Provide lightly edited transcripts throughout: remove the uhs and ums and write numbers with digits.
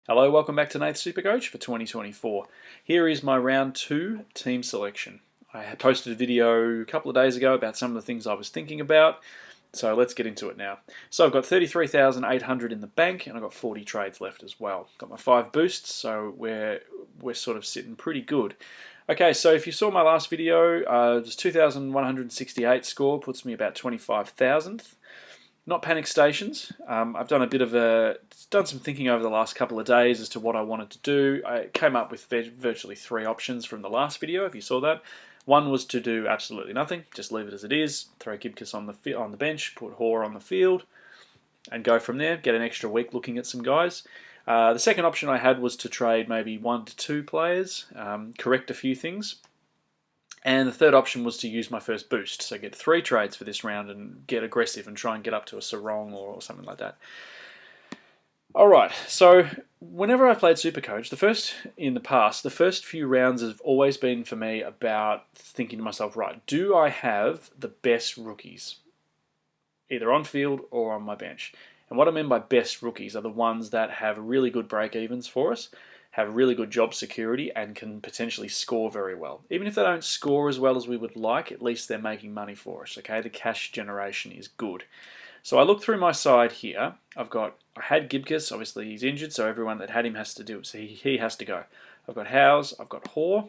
Hello, welcome back to AFL SuperCoach for 2024. Here is my round 2 team selection. I had posted a video a couple of days ago about some of the things I was thinking about, so let's get into it now. So I've got 33,800 in the bank and I've got 40 trades left as well. Got my 5 boosts, so we're sort of sitting pretty good. Okay, so if you saw my last video, it was 2,168 score, puts me about 25,000th. Not panic stations. I've done some thinking over the last couple of days as to what I wanted to do. I came up with virtually 3 options from the last video, if you saw that. One was to do absolutely nothing, just leave it as it is, throw Gibcus on the bench, put Hoare on the field, and go from there, get an extra week looking at some guys. The second option I had was to trade maybe 1 to 2 players, correct a few things. And the third option was to use my first boost, so get 3 trades for this round and get aggressive and try and get up to a Sarong or something like that. Alright, so whenever I've played SuperCoach, the first few rounds have always been for me about thinking to myself, right, do I have the best rookies, either on field or on my bench? And what I mean by best rookies are the ones that have really good break-evens for us, have really good job security, and can potentially score very well. Even if they don't score as well as we would like, at least they're making money for us, okay? The cash generation is good. So I look through my side here. I had Gibcus, obviously he's injured, so everyone that had him has to do it, so he has to go. I've got Howes, I've got Hoare,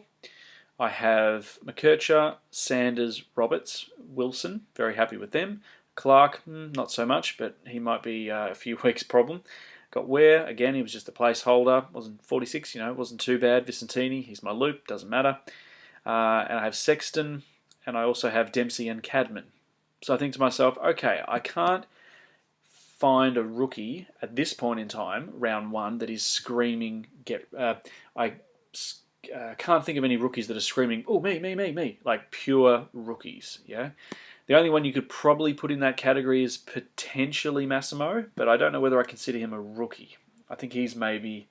I have McKercher, Sanders, Roberts, Wilson, very happy with them. Clark, not so much, but he might be a few weeks' problem. Got Ware, again, he was just a placeholder, wasn't 46, wasn't too bad. Vicentini, he's my loop, doesn't matter. And I have Sexton, and I also have Dempsey and Cadman. So I think to myself, okay, I can't find a rookie at this point in time, round 1, that is screaming, I can't think of any rookies that are screaming, oh, me, like pure rookies, yeah? The only one you could probably put in that category is potentially Massimo, but I don't know whether I consider him a rookie. I think he's maybe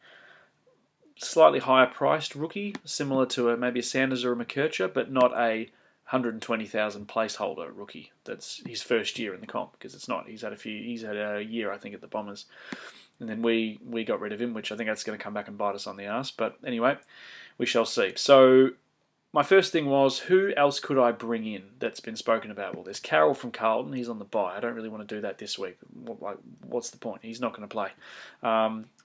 slightly higher priced rookie, similar to maybe a Sanders or a McKercher, but not a 120,000 placeholder rookie. That's his first year in the comp, because it's not. He's had a year, I think, at the Bombers. And then we got rid of him, which I think that's going to come back and bite us on the ass. But anyway, we shall see. So my first thing was, who else could I bring in that's been spoken about? Well, there's Carroll from Carlton. He's on the bye. I don't really want to do that this week. What's the point? He's not going to play.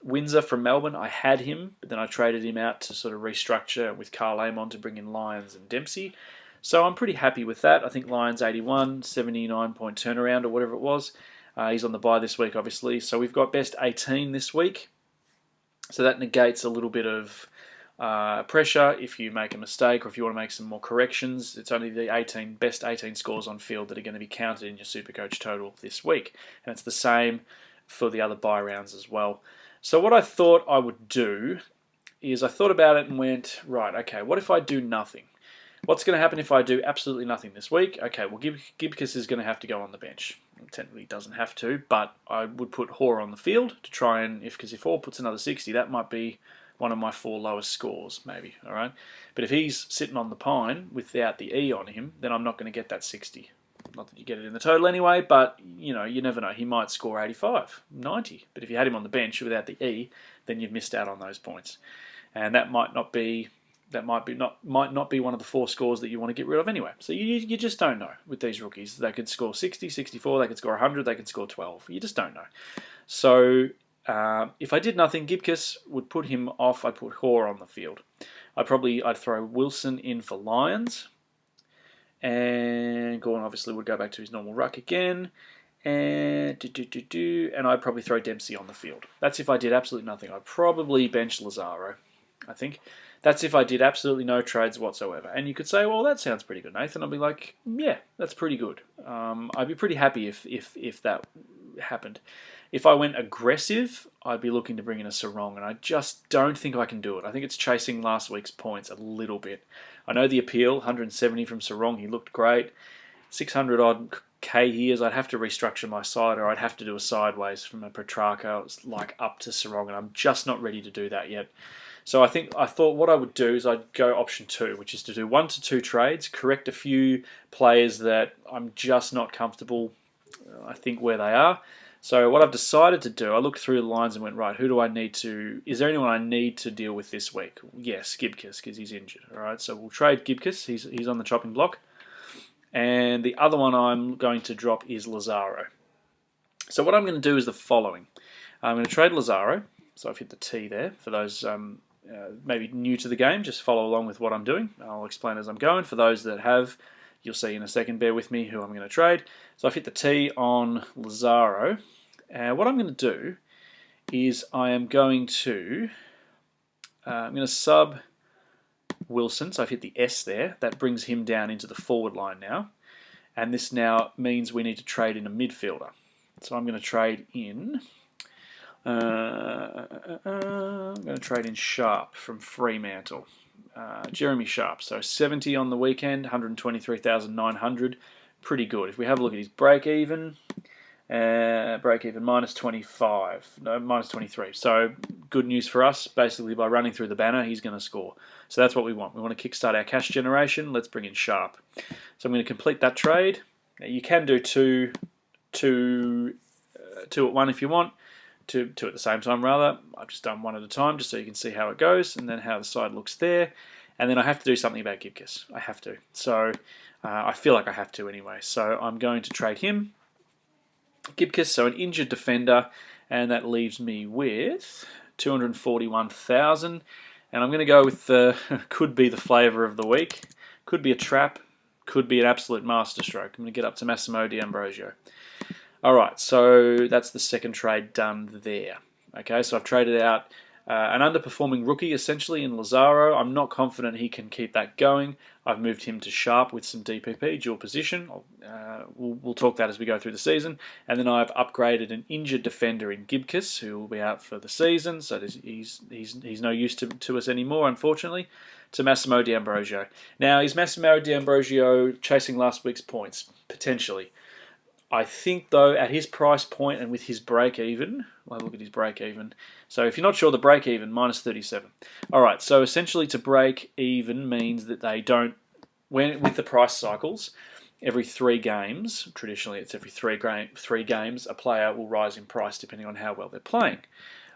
Windsor from Melbourne, I had him, but then I traded him out to sort of restructure with Carl Amon to bring in Lyons and Dempsey. So I'm pretty happy with that. I think Lyons 81, 79-point turnaround or whatever it was. He's on the bye this week, obviously. So we've got best 18 this week. So that negates a little bit of pressure if you make a mistake or if you want to make some more corrections. It's only the best 18 scores on field that are going to be counted in your SuperCoach total this week. And it's the same for the other bye rounds as well. So what I thought I would do is I thought about it and went, right, okay, what if I do nothing? What's going to happen if I do absolutely nothing this week? Okay, well, Gibcus is going to have to go on the bench. Technically, he doesn't have to, but I would put Hoare on the field to try and, because if Hoare puts another 60, that might be one of my 4 lowest scores, maybe, all right? But if he's sitting on the pine without the E on him, then I'm not going to get that 60. Not that you get it in the total anyway, but, you never know. He might score 85, 90. But if you had him on the bench without the E, then you've missed out on those points. And that might not be one of the 4 scores that you want to get rid of anyway. So you just don't know with these rookies. They could score 60, 64, they could score 100, they could score 12. You just don't know. So if I did nothing, Gibcus would put him off. I'd put Hoare on the field. I'd throw Wilson in for Lyons. And Gordon obviously would go back to his normal ruck again. And I'd probably throw Dempsey on the field. That's if I did absolutely nothing. I'd probably bench Lazaro, I think. That's if I did absolutely no trades whatsoever. And you could say, well, that sounds pretty good, Nathan. I'd be like, yeah, that's pretty good. I'd be pretty happy if that happened. If I went aggressive, I'd be looking to bring in a Sarong, and I just don't think I can do it. I think it's chasing last week's points a little bit. I know the appeal, 170 from Sarong, he looked great. 600-odd K years, I'd have to restructure my side, or I'd have to do a sideways from a Petrarca, like up to Sarong, and I'm just not ready to do that yet. So I thought what I would do is I'd go option 2, which is to do 1 to 2 trades, correct a few players that I'm just not comfortable, I think, where they are. So what I've decided to do, I looked through the lines and went, right, is there anyone I need to deal with this week? Yes, Gibkiss, because he's injured. All right, so we'll trade Gibkiss. He's on the chopping block. And the other one I'm going to drop is Lazaro. So what I'm going to do is the following. I'm going to trade Lazaro. So I've hit the T there. For those maybe new to the game, just follow along with what I'm doing. I'll explain as I'm going. For those that have, you'll see in a second, bear with me, who I'm going to trade. So I've hit the T on Lazaro. What I'm going to do is I'm going to sub Wilson. So I've hit the S there. That brings him down into the forward line now. And this now means we need to trade in a midfielder. So I'm going to trade in... I'm going to trade in Sharp from Fremantle. Jeremy Sharp. So 70 on the weekend, 123,900. Pretty good. If we have a look at his break-even minus 25. No, minus 23. So good news for us. Basically, by running through the banner, he's going to score. So that's what we want. We want to kickstart our cash generation. Let's bring in Sharp. So I'm going to complete that trade. Now, you can do two at one if you want. Two at the same time, rather. I've just done one at a time just so you can see how it goes and then how the side looks there. And then I have to do something about Gibkiss. I have to. So I feel like I have to anyway. So I'm going to trade him. Gibkiss, so an injured defender, and that leaves me with 241,000. And I'm going to go with could be the flavour of the week. Could be a trap. Could be an absolute masterstroke. I'm going to get up to Massimo D'Ambrosio. Alright, so that's the second trade done there. Okay, so I've traded out an underperforming rookie, essentially, in Lazaro. I'm not confident he can keep that going. I've moved him to Sharp with some DPP, dual position. We'll talk that as we go through the season. And then I've upgraded an injured defender in Gibkiss, who will be out for the season, so he's no use to us anymore, unfortunately, to Massimo D'Ambrosio. Now, is Massimo D'Ambrosio chasing last week's points? Potentially. I think, though, at his price point and with his break-even, we'll have a look at his break-even. So if you're not sure, the break-even, minus 37. All right, so essentially to break even means that they don't, with the price cycles, every 3 games, traditionally it's every three games, a player will rise in price depending on how well they're playing.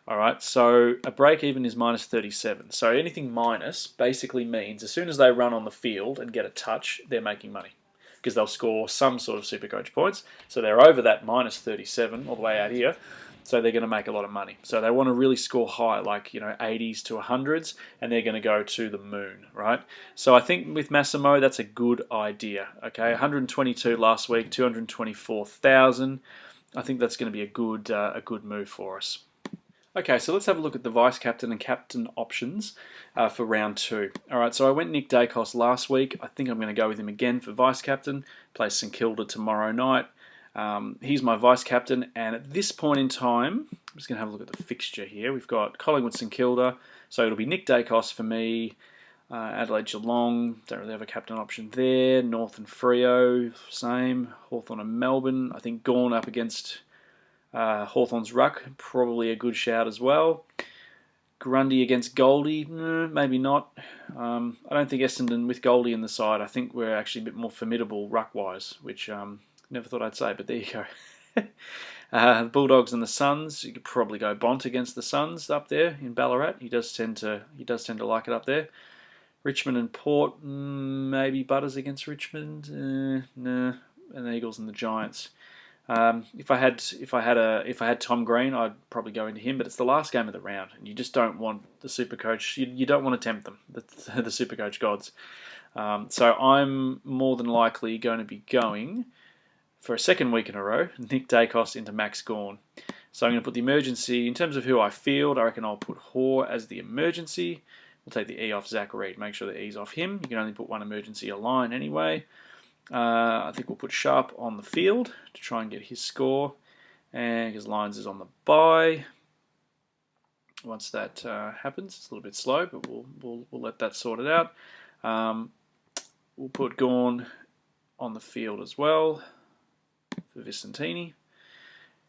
All right, so a break-even is minus 37. So anything minus basically means as soon as they run on the field and get a touch, they're making money, because they'll score some sort of SuperCoach points. So they're over that minus 37 all the way out here. So they're going to make a lot of money. So they want to really score high, like 80s to 100s, and they're going to go to the moon, right? So I think with Massimo, that's a good idea. Okay, 122 last week, 224,000. I think that's going to be a good move for us. Okay, so let's have a look at the vice captain and captain options for round 2. All right, so I went Nick Dacos last week. I think I'm going to go with him again for vice captain. Play St Kilda tomorrow night. He's my vice captain, and at this point in time, I'm just going to have a look at the fixture here. We've got Collingwood, St Kilda, so it'll be Nick Dacos for me. Adelaide, Geelong, don't really have a captain option there. North and Freo, same. Hawthorn and Melbourne. I think Gawn up against Hawthorn's ruck, probably a good shout as well. Grundy against Goldie, maybe not. I don't think Essendon with Goldie in the side. I think we're actually a bit more formidable ruck-wise, which never thought I'd say, but there you go. The Bulldogs and the Suns. You could probably go Bont against the Suns up there in Ballarat. He does tend to like it up there. Richmond and Port, maybe Butters against Richmond. Nah, and the Eagles and the Giants. If I had Tom Green, I'd probably go into him, but it's the last game of the round, and you just don't want the SuperCoach. You don't want to tempt them, the SuperCoach gods. So I'm more than likely going to be going for a second week in a row, Nick Dacos into Max Gawn. So I'm going to put the emergency in terms of who I field. I reckon I'll put Hoare as the emergency. We'll take the E off Zach Reed. Make sure the E's off him. You can only put one emergency a line anyway. I think we'll put Sharp on the field to try and get his score, and because Lyons is on the bye. Once that happens, it's a little bit slow, but we'll let that sort it out. We'll put Gawn on the field as well for Vicentini.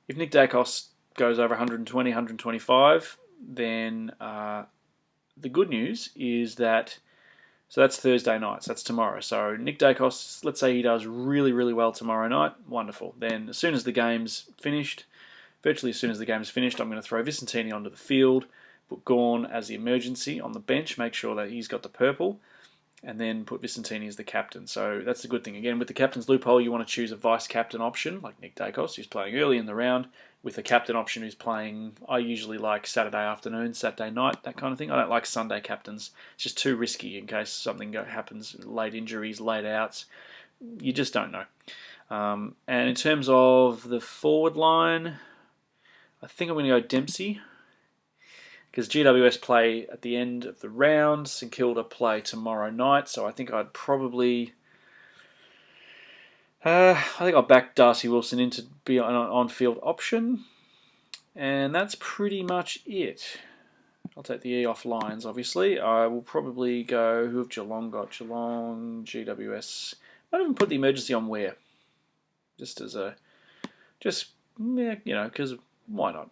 If Nick Dacos goes over 120, 125, then the good news is that. So that's Thursday night, so that's tomorrow. So Nick Dacos, let's say he does really, really well tomorrow night. Wonderful. Then as soon as the game's finished, virtually as soon as the game is finished, I'm going to throw Vicentini onto the field, put Gawn as the emergency on the bench, make sure that he's got the purple, and then put Vicentini as the captain. So that's the good thing. Again, with the captain's loophole, you want to choose a vice-captain option, like Nick Dacos, who's playing early in the round, with a captain option who's playing, I usually like Saturday afternoon, Saturday night, that kind of thing. I don't like Sunday captains. It's just too risky in case something happens, late injuries, late outs. You just don't know. And in terms of the forward line, I think I'm going to go Dempsey, because GWS play at the end of the round. St Kilda play tomorrow night, so I think I'd probably... I'll back Darcy Wilson in to be an on-field option. And that's pretty much it. I'll take the E off Lions, obviously. I will probably go... Who have Geelong got? Geelong, GWS... I might even put the emergency on Ware. Just as a... because why not?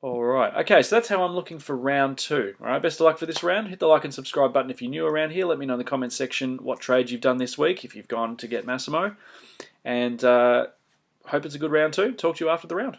Alright, okay, so that's how I'm looking for round 2. Alright, best of luck for this round. Hit the like and subscribe button if you're new around here. Let me know in the comments section what trades you've done this week, if you've gone to get Massimo. And hope it's a good round 2. Talk to you after the round.